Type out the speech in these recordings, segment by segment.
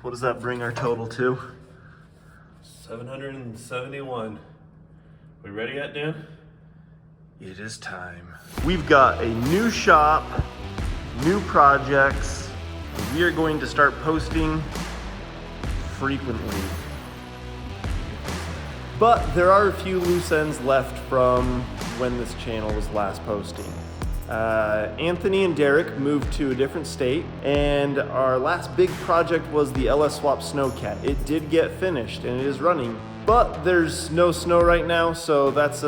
What does that bring our total to? 771. We ready yet, Dan? It is time. We've got a new shop, new projects. We are going to start posting frequently. But there are a few loose ends left from when this channel was last posting. Anthony and Derek moved to a different state, and our last big project was the LS Swap Snowcat. It did get finished and it is running, but there's no snow right now, so that's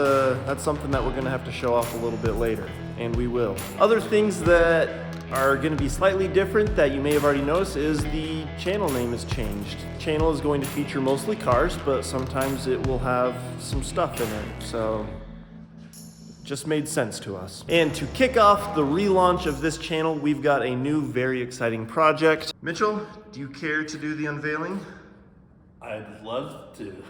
something that we're gonna have to show off a little bit later, and we will. Other things that are gonna be slightly different that you may have already noticed is the channel name has changed. The channel is going to feature mostly cars, but sometimes it will have some stuff in it, so just made sense to us. And to kick off the relaunch of this channel, we've got a new, very exciting project. Mitchell, do you care to do the unveiling? I'd love to.